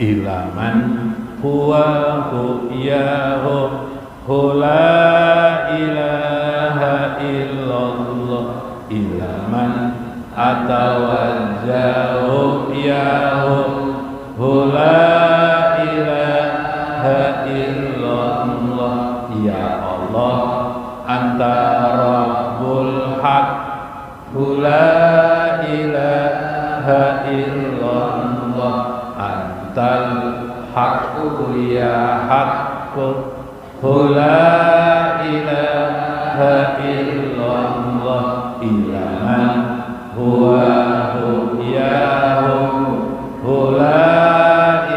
ilaman huwa huyahu la ilaha illallah ilaman atawajjahu yahu la ilaha illallah ya Allah anta rabbul haq la ilaha illallah antal haqqu ya haqqu la ilaha illallah ilaman huwa huyahu la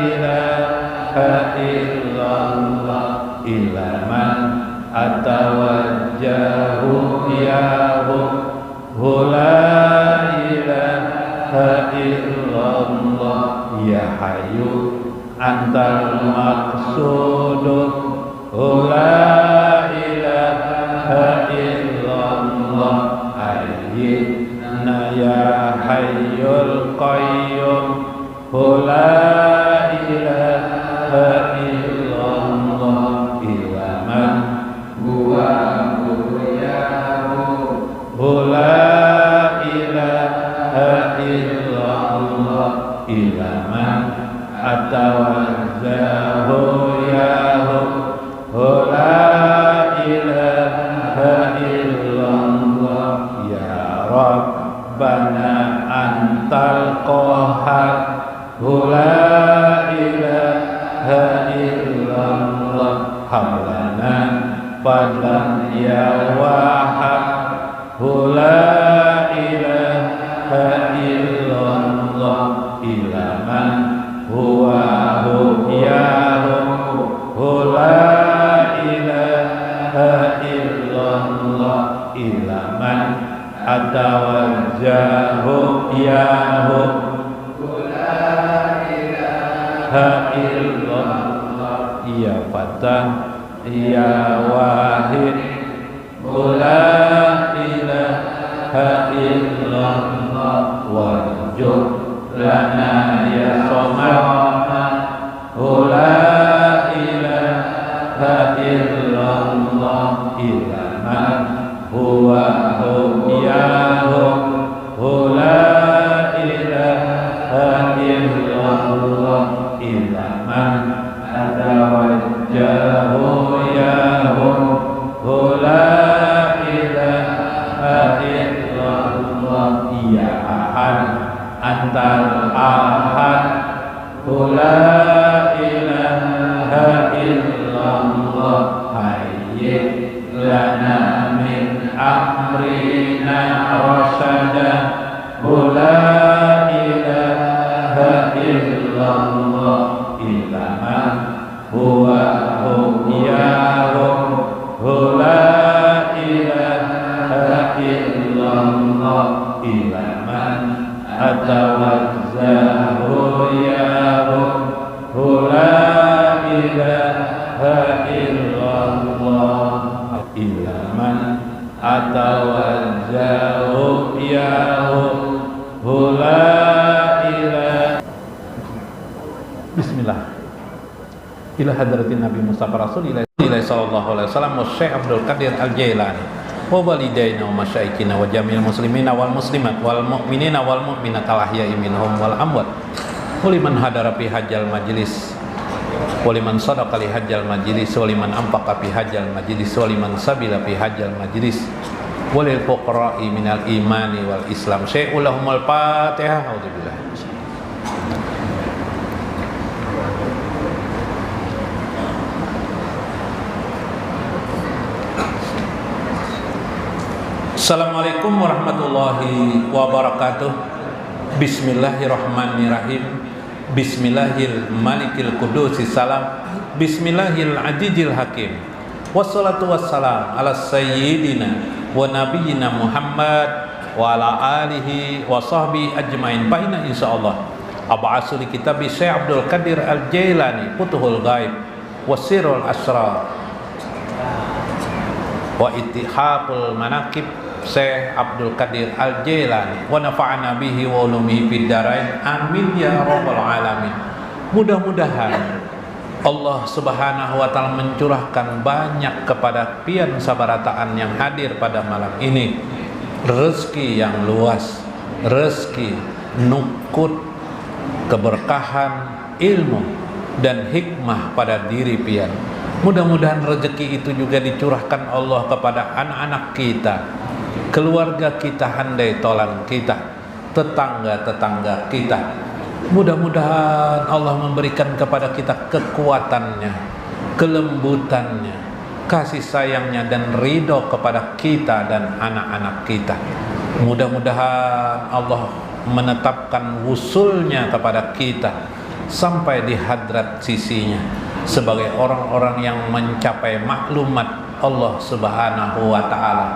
ilaha illallah ilaman atawajjahu yahu la ilaha illallah ya hayyu antal maqsudu la ilaha illallah ayyina ya hayyul qayyum la ilaha illallah ilaman huwa huyahu la ilaha illallah ilaman atawajjahu yahu la ilaha illallah ya Rabbana antal qahhar la ilaha illallah hablana fadlan ya wahhab la ilaha illallah ilaman huwa huyahu la ilaha illallah ilaman atawajjahu yahu la ilaha illallah ya fatah ya wahid la ilaha illallah wajud lana ya somad la ilaha illallah ilaman huwa huyahu la ilaha illallah ilaman atawajjahu yahu la ilaha illallah ya ahad antal ahad la ilaha illallah hayyin lana min amrina rasada la ilaha illallah ilaman huwa huyahu la ilaha illallah ilaman atawajjahu yahu la ilaha illallah ilaman atawajjahu yahu la ilaha. Bismillah. Ila hadratin Nabi Mustafa Rasulillah sallallahu alaihi wasallam wa Syekh Abdul Qadir Al-Jailani wa walidaina wa masyayikhina wa jami'il muslimina wal muslimat wal mu'minina wal mu'minat al ahya'i minhum wal amwat wa liman hadara fi hajjal majlis wa liman sadaqa li hajjal majlis wa liman anfaqa fi hajjal majlis wa liman sabila fi hajjal majlis wa lil fuqara'i minal imani wal islam syai'ulahumul fatihah. A'udzubillah. Assalamualaikum warahmatullahi wabarakatuh. Bismillahirrahmanirrahim. Bismillahil malikil qudusis salam. Bismillahil ajijil hakim. Wassalatu wassalam ala sayyidina wa nabiyyina Muhammad wa ala alihi wa sahbihi ajmain. Baina insyaallah ab'asul kitab Syekh Abdul Qadir Al-Jailani Futuhul Ghaib wasirul asrar wa ittihaful manaqib Syekh Abdul Qadir Al-Jailani wa nafa'ana bihi wa ulumihi fid darain amin ya rabbal alamin. Mudah-mudahan Allah Subhanahu wa taala mencurahkan banyak kepada pian sabarataan yang hadir pada malam ini rezeki yang luas, rezeki nukut, keberkahan, ilmu dan hikmah pada diri pian. Mudah-mudahan rezeki itu juga dicurahkan Allah kepada anak-anak kita, keluarga kita, handai tolan kita, tetangga-tetangga kita. Mudah-mudahan Allah memberikan kepada kita kekuatannya, kelembutannya, kasih sayangnya dan ridho kepada kita dan anak-anak kita. Mudah-mudahan Allah menetapkan wusulnya kepada kita sampai di hadrat sisinya sebagai orang-orang yang mencapai maklumat Allah Subhanahu wa taala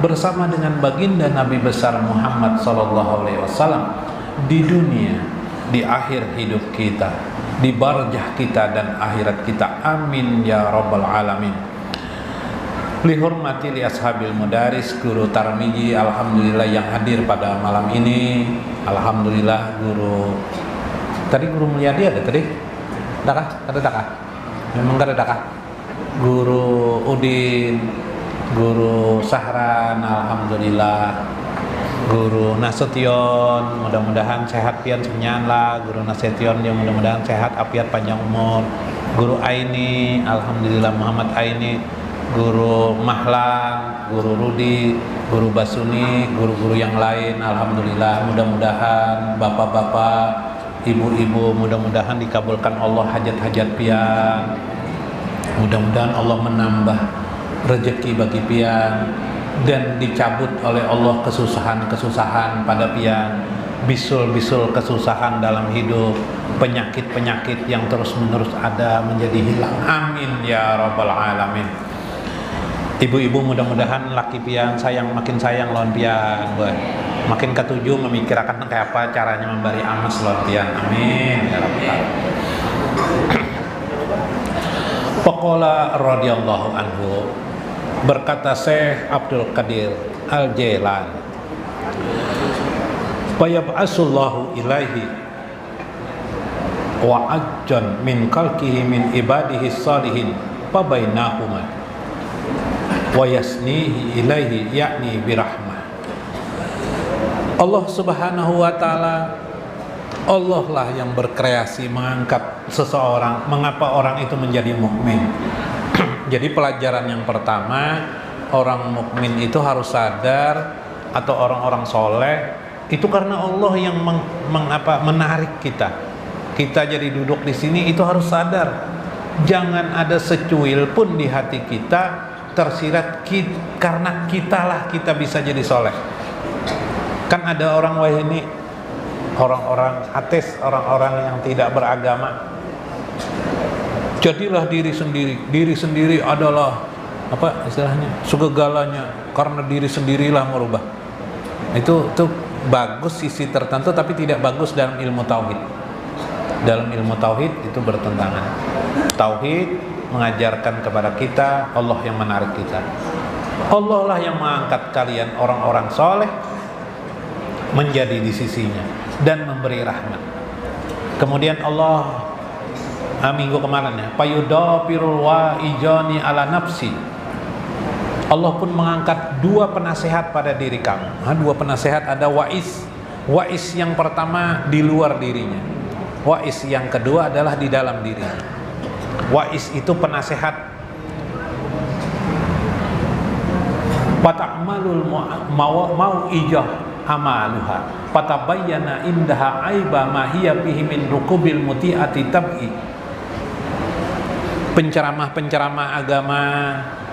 bersama dengan baginda Nabi besar Muhammad sallallahu alaihi wasallam di dunia, di akhir hidup kita, di barjah kita dan akhirat kita. Amin ya rabbal alamin. Lihormati li ashabil mudaris, guru tarmiji, alhamdulillah yang hadir pada malam ini. Alhamdulillah guru tadi, guru Mulyadi ada tadi? Dakah? Ada dakah? Memang ada dakah? Guru Udin, guru Sahran, alhamdulillah. Guru Nasution, mudah-mudahan sehat pian semenyan lah. Guru Nasution yang mudah-mudahan sehat afiat panjang umur. Guru Aini, alhamdulillah Muhammad Aini. Guru Mahlan, Guru Rudi, Guru Basuni, guru-guru yang lain, alhamdulillah. Mudah-mudahan bapak-bapak, ibu-ibu, mudah-mudahan dikabulkan Allah hajat-hajat pian. Mudah-mudahan Allah menambah rezeki bagi pian dan dicabut oleh Allah kesusahan-kesusahan pada pian, bisul-bisul kesusahan dalam hidup, penyakit-penyakit yang terus-menerus ada menjadi hilang. Amin ya rabbal alamin. Ibu-ibu, mudah-mudahan laki pian makin sayang lawan pian, makin ketujuh memikirkan kayak apa caranya memberi amas lawan pian. Amin ya rabbal alamin. Faqala radhiyallahu anhu, berkata Syekh Abdul Qadir Al-Jailani, fayab'asullahu ilaihi wa ajjan min khalqihi min ibadihi salihin fabainahuma wa yasnihi ilaihi yakni birahmah. Allah Subhanahu wa ta'ala, Allah lah yang berkreasi mengangkat seseorang. Mengapa orang itu menjadi mukmin? Jadi pelajaran yang pertama, orang mukmin itu harus sadar, atau orang-orang soleh itu karena Allah yang menarik kita. Kita jadi duduk di sini itu harus sadar. Jangan ada secuil pun di hati kita tersirat karena kitalah kita bisa jadi soleh. Kan ada orang ini, orang-orang ateis, orang-orang yang tidak beragama. Jadilah diri sendiri adalah apa istilahnya, segalanya, karena diri sendirilah merubah. Itu bagus sisi tertentu, tapi tidak bagus dalam ilmu tauhid. Dalam ilmu tauhid itu bertentangan. Tauhid mengajarkan kepada kita Allah yang menarik kita. Allah lah yang mengangkat kalian orang-orang soleh menjadi di sisinya dan memberi rahmat. Kemudian Allah minggu kemarin ya, payudafirul waijani ala nafsi. Allah pun mengangkat dua penasehat pada diri kamu. Dua penasehat, ada wais. Wais yang pertama di luar dirinya. Wais yang kedua adalah di dalam dirinya. Wais itu penasehat. Fata'malul mau'ijah amaluha fatabayyana indaha aiba ma hiya fihi min rukubil muti'ati tab'i. Penceramah-penceramah agama,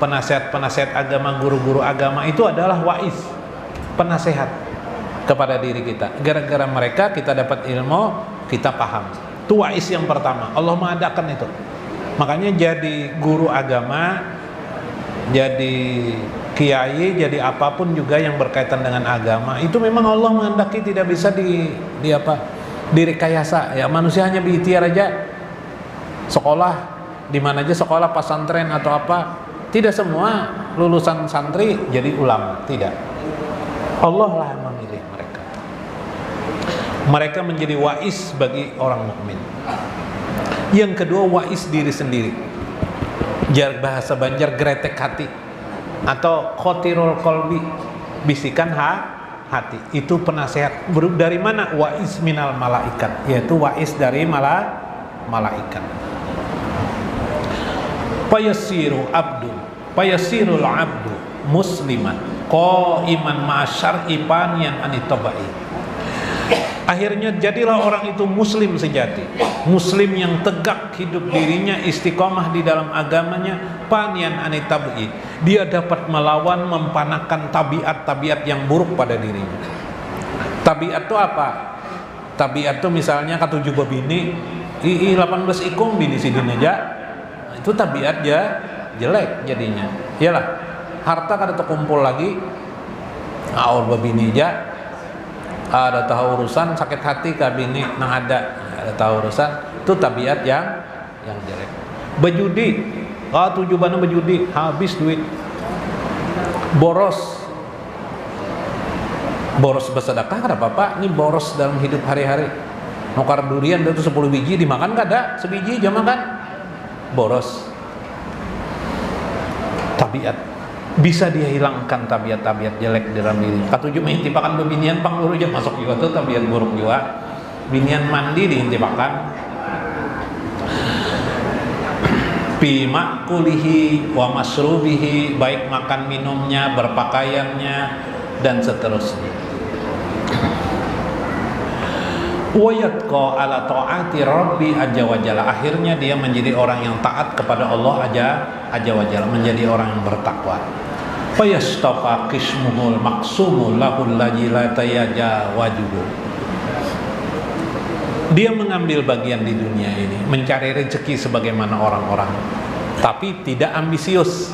penasihat-penasihat agama, guru-guru agama itu adalah wais, penasehat kepada diri kita. Gara-gara mereka kita dapat ilmu, kita paham. Itu wais yang pertama. Allah mengadakan itu. Makanya jadi guru agama, jadi kiai, jadi apapun juga yang berkaitan dengan agama, itu memang Allah menghendaki, tidak bisa direkayasa. Ya, manusia hanya berikhtiar aja. Sekolah di mana aja, sekolah pesantren atau apa, tidak semua lulusan santri jadi ulama, tidak. Allah lah yang memilih mereka. Mereka menjadi wais bagi orang mukmin. Yang kedua, wais diri sendiri. Bahasa Banjar gretek hati, atau khotirul kolbi, bisikan hati. Itu penasehat. Dari mana? Wais minal malaikat, yaitu wais dari malaikat. Fayasirul abdu musliman qaiman ma'asyar'i paniyan anitabai. Akhirnya jadilah orang itu muslim sejati, muslim yang tegak hidup dirinya, istiqomah di dalam agamanya, panian anitabi. Dia dapat melawan, mempanahkan tabiat-tabiat yang buruk pada dirinya. Tabiat itu apa? Tabiat itu misalnya ketujuh babini, 18 ikung bini sidin aja. Itu tabiat ya jelek jadinya. Iyalah, harta kada terkumpul lagi, aur babini aja. Ada tahu urusan sakit hati ke bini nang ada tahu urusan, itu tabiat yang jelek. Berjudi, 7 bana berjudi, habis duit. Boros bersedekah kada apa-apa, ini boros dalam hidup hari-hari. Nukar durian itu 10 biji dimakan kada, sebiji aja makan. Boros. Tabiat bisa dia hilangkan tabiat-tabiat jelek dalam diri. Katujuh menghintipakan bebinian pang luru aja masuk juga tuh tabiat buruk juga. Binian mandi dihintipakan. Fi ma'kulihi wa masrubihi, baik makan minumnya, berpakaiannya, dan seterusnya. Wayatqa ala ta'ati rabbi ajja wa jalla. Akhirnya dia menjadi orang yang taat kepada Allah ajja wa jalla, menjadi orang yang bertakwa. Fayastafa qismuhul maqsumul lahul ladzi la tayajawajuhu. Dia mengambil bagian di dunia ini, mencari rezeki sebagaimana orang-orang, tapi tidak ambisius.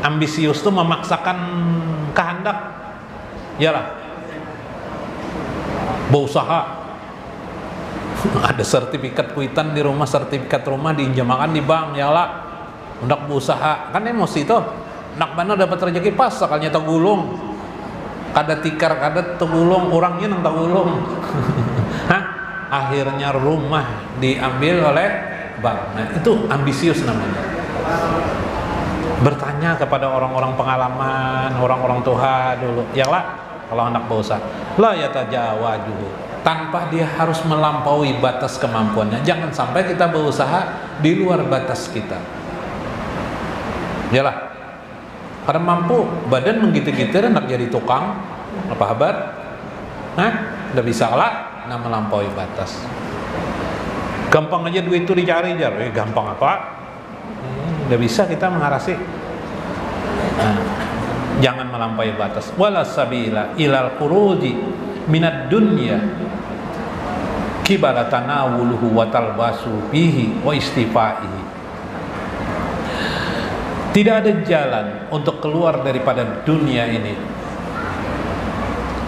Ambisius itu memaksakan kehendak. Yalah, berusaha. Ada sertifikat kuitan di rumah, sertifikat rumah diinjamakan di bank, yalah, hendak berusaha, kan emosi tuh. Nak mana dapat rezeki pas sakalnya tegulung, kada tikar kada tegulung, orangnya nang tegulung. Hah? Akhirnya rumah diambil oleh bank. Nah, itu ambisius namanya. Bertanya kepada orang-orang pengalaman, orang-orang tua dulu, yalah, kalau anak berusaha, la yatajawajuhu, tanpa dia harus melampaui batas kemampuannya. Jangan sampai kita berusaha di luar batas kita. Yalah, karena mampu, badan menggitir-gitir nak jadi tukang, apa kabar? Hah? Udah bisa lah, nak melampaui batas. Gampang aja duit itu dicari jar, gampang apa? Udah bisa kita mengarasi. Nah, jangan melampaui batas. Wala sabila ilal khuruji minad dunya kibala tanawuluhu wa talbasu bihi wa istifaihi. Tidak ada jalan untuk keluar daripada dunia ini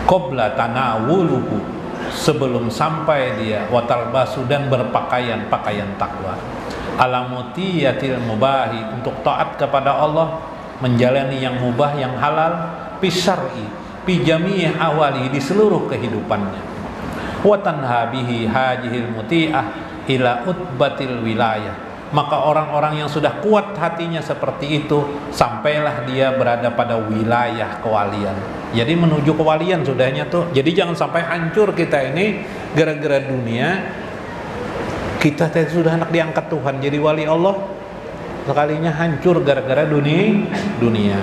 qabla tanawuluhu, sebelum sampai dia wa talbasu, dan berpakaian pakaian takwa, alamutiyatil mubahi, untuk taat kepada Allah, menjalani yang mubah, yang halal, pisar'i fi jami'i awali, di seluruh kehidupannya, wa tanha bihi hajihil muti'ah ila utbatil wilayah. Maka orang-orang yang sudah kuat hatinya seperti itu, sampailah dia berada pada wilayah kewalian. Jadi menuju kewalian sudahnya tuh. Jadi jangan sampai hancur kita ini gara-gara dunia. Kita sudah anak diangkat Tuhan jadi wali Allah, sekalinya hancur gara-gara dunia.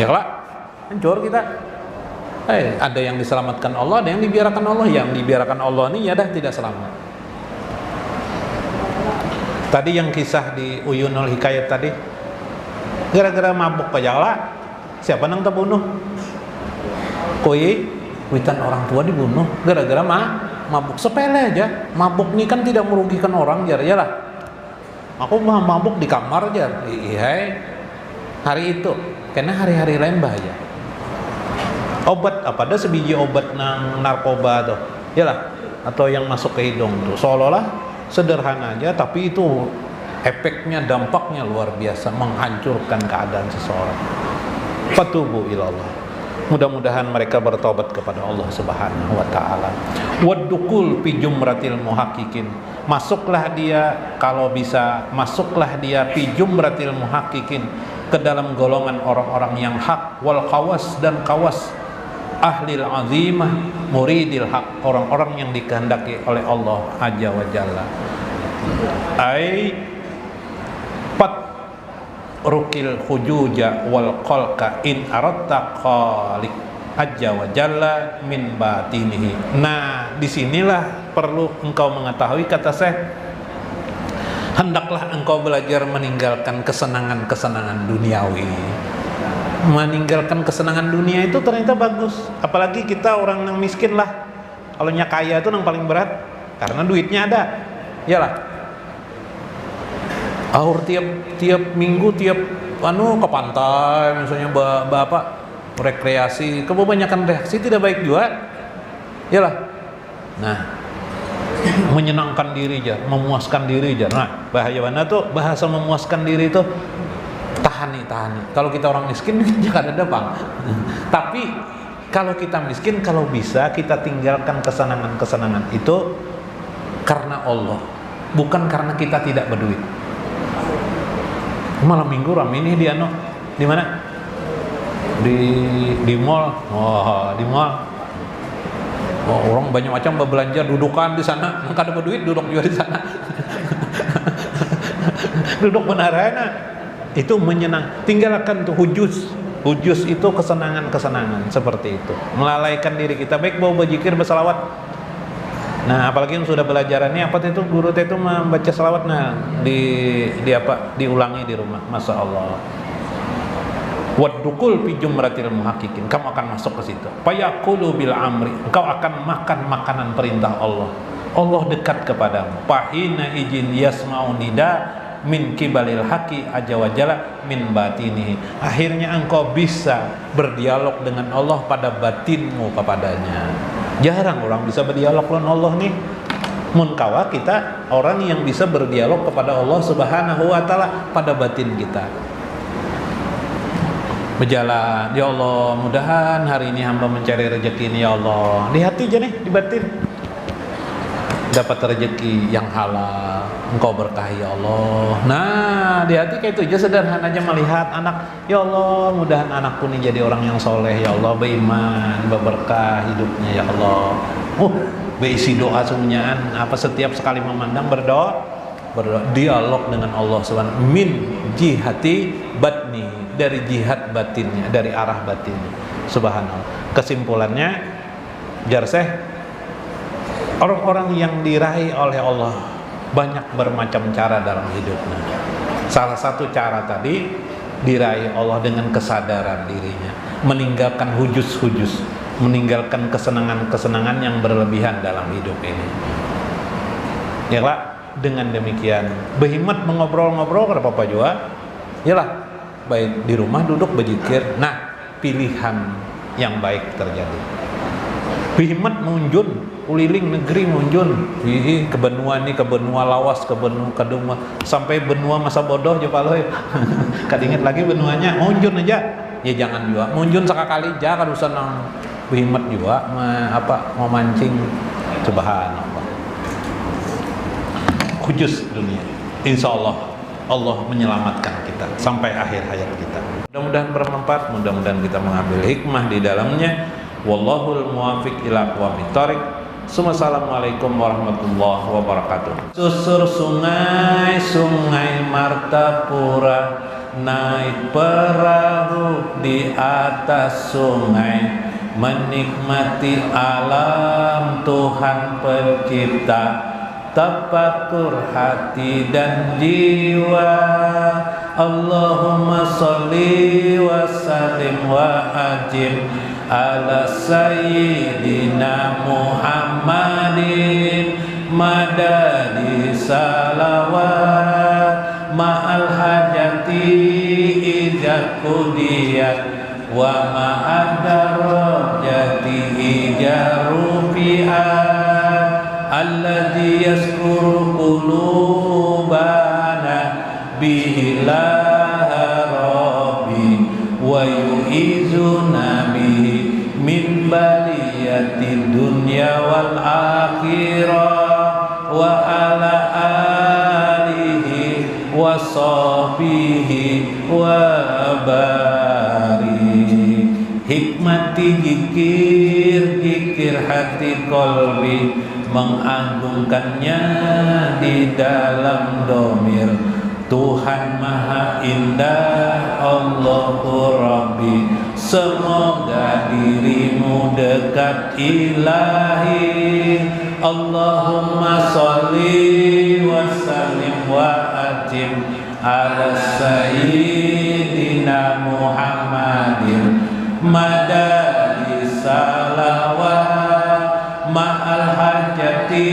Ya lah, hancur kita. Ada yang diselamatkan Allah, ada yang dibiarkan Allah. Yang dibiarkan Allah ini ya dah tidak selamat. Tadi yang kisah di Uyunul Hikayat tadi, gara-gara mabuk aja lah, siapa nang terbunuh? Kuitan orang tua dibunuh gara-gara mabuk, sepele aja. Mabuk ini kan tidak merugikan orang, jar lah. Aku mabuk di kamar aja, hari itu, karena hari-hari lain bahaya. Obat apa? Ada sebiji obat nang narkoba tuh, yalah, atau yang masuk ke hidung tuh, seolah-olah sederhana aja, tapi itu efeknya, dampaknya luar biasa, menghancurkan keadaan seseorang. Fatubu ilallah, Mudah-mudahan mereka bertobat kepada Allah Subhanahu wa taala. Wadukul fi jumratil muhaqqiqin. Masuklah dia, kalau bisa masuklah dia fi jumratil muhaqqiqin, ke dalam golongan orang-orang yang hak, wal qawas, dan qawas, ahlil azimah muridil haq, orang-orang yang dikehendaki oleh Allah Azza wa Jalla. Ai pat rukil hujuja wal qalqa in aratta khaliq Azza wa Jalla min batinihi. Nah, disinilah perlu engkau mengetahui, kata Syekh, hendaklah engkau belajar meninggalkan kesenangan-kesenangan duniawi. Meninggalkan kesenangan dunia itu ternyata bagus, apalagi kita orang yang miskin lah. Kalau nya kaya itu yang paling berat karena duitnya ada, iyalah. Aur tiap minggu tiap ke pantai misalnya bapak rekreasi, kebanyakan reaksi tidak baik juga, iyalah. Nah, menyenangkan diri aja, memuaskan diri aja. Nah, bahaya mana tuh bahasa memuaskan diri itu? Tahani. Kalau kita orang miskin jangan ada bang. Tapi kalau kita miskin, kalau bisa kita tinggalkan kesenangan-kesenangan itu karena Allah, bukan karena kita tidak berduit. Malam minggu rame ini di mana? Di mall. Oh, di mall. Oh, orang banyak macam berbelanja, dudukan di sana. Enggak ada berduit, duduk juga di sana. Duduk benarana. Itu menyenang. Tinggalkan tuh hujus. Hujus itu kesenangan-kesenangan seperti itu. Melalaikan diri kita, baik bawa berzikir, bersalawat. Nah, apalagi yang sudah belajarannya apa itu guru itu membaca selawat, nah diulangi di rumah, masya Allah. Wadukul fi jumratil muhaqqiqin, kamu akan masuk ke situ. Fayaqulu bil amri, engkau akan makan makanan perintah Allah. Allah dekat kepadamu. Fahina ijin yasma'u nida min kibalil haqi azza wa jalla min batinihi. Akhirnya engkau bisa berdialog dengan Allah pada batinmu kepadanya. Jarang orang bisa berdialog dengan Allah nih. Munkawa kita orang yang bisa berdialog kepada Allah Subhanahu wa taala pada batin kita. Berjalan, ya Allah, mudahan hari ini hamba mencari rezeki ini ya Allah. Di hati aja nih, di batin. Dapat rezeki yang halal, engkau berkahi ya Allah. Nah, di hati kayak itu aja, sederhana aja melihat anak, ya Allah, mudahan anakku nih jadi orang yang soleh ya Allah, beriman, berberkah hidupnya ya Allah. Berisi doa semuanyaan, apa setiap sekali memandang berdoa, dialog dengan Allah Subhanahu min jihati batni, dari jihad batinnya, dari arah batinnya. Subhanallah. Kesimpulannya, Jarseh, orang-orang yang diraih oleh Allah banyak bermacam cara dalam hidupnya. Salah satu cara tadi diraih Allah dengan kesadaran dirinya, meninggalkan hujus-hujus, meninggalkan kesenangan-kesenangan yang berlebihan dalam hidup ini. Yalah, dengan demikian berhimmat mengobrol-ngobrol ke apa juga. Yalah, baik di rumah duduk berzikir. Nah, pilihan yang baik terjadi. Berhimmat munjun keliling negeri, munjun ke benua ini, ke benua lawas, ke benua sampai benua masa bodoh coba lo. Kadinget lagi benuanya, munjun aja. Ya jangan juga munjun sekali aja, kan usah nang berhimmat juga mau mancing. Subhanallah. Khusus dunia. Insya Allah Allah menyelamatkan kita sampai akhir hayat kita. Mudah-mudahan bermanfaat, mudah-mudahan kita mengambil hikmah di dalamnya. Wallahul muwafiq ila aqwamit thoriq. Assalamualaikum warahmatullahi wabarakatuh. Susur sungai Martapura, naik perahu di atas sungai, menikmati alam Tuhan pencipta, tafakur hati dan jiwa. Allahumma sholli wa sallim wa ajib ala sayyidina Muhammadin madadi salawat ma'al hajati idza qudiyat wa ma'ad darajati idza rufi'at alladzi yazkuru qulubana bihi la rabbi wa yu'izuna bihi sahbihi wa barik. Hikmati zikir hati kolbi, mengagungkannya di dalam domir. Tuhan Maha Indah, Allahu Rabbi, semoga dirimu dekat ilahi. Allahumma sholli wa sallim wa atim ala sayyidina Muhammadin madadi salawat ma'al hajati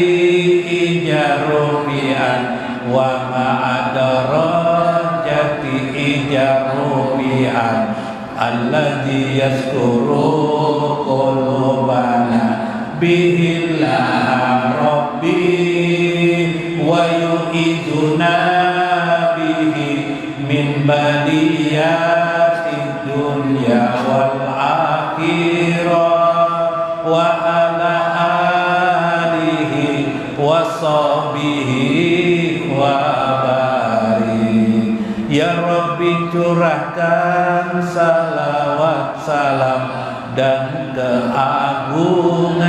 ijarubian wa ma'adarajati ijarubian alladhi yaskuru qulubana bihillah rabbi wa yu'iduna bihi min baliyati dunya wal akhirah wa ala alihi wa sahbihi wa barik. Ya Rabbi, curahkan salawat salam dan keagungan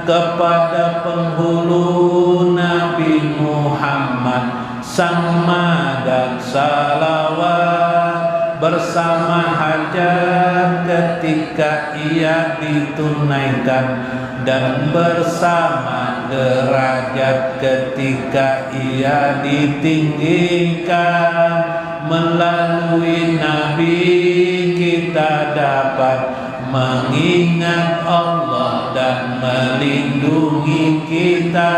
kepada penghulu Nabi Muhammad, sang madan salawat bersama hajat ketika ia ditunaikan dan bersama derajat ketika ia ditinggikan. Melalui Nabi kita dapat mengingat Allah dan melindungi kita.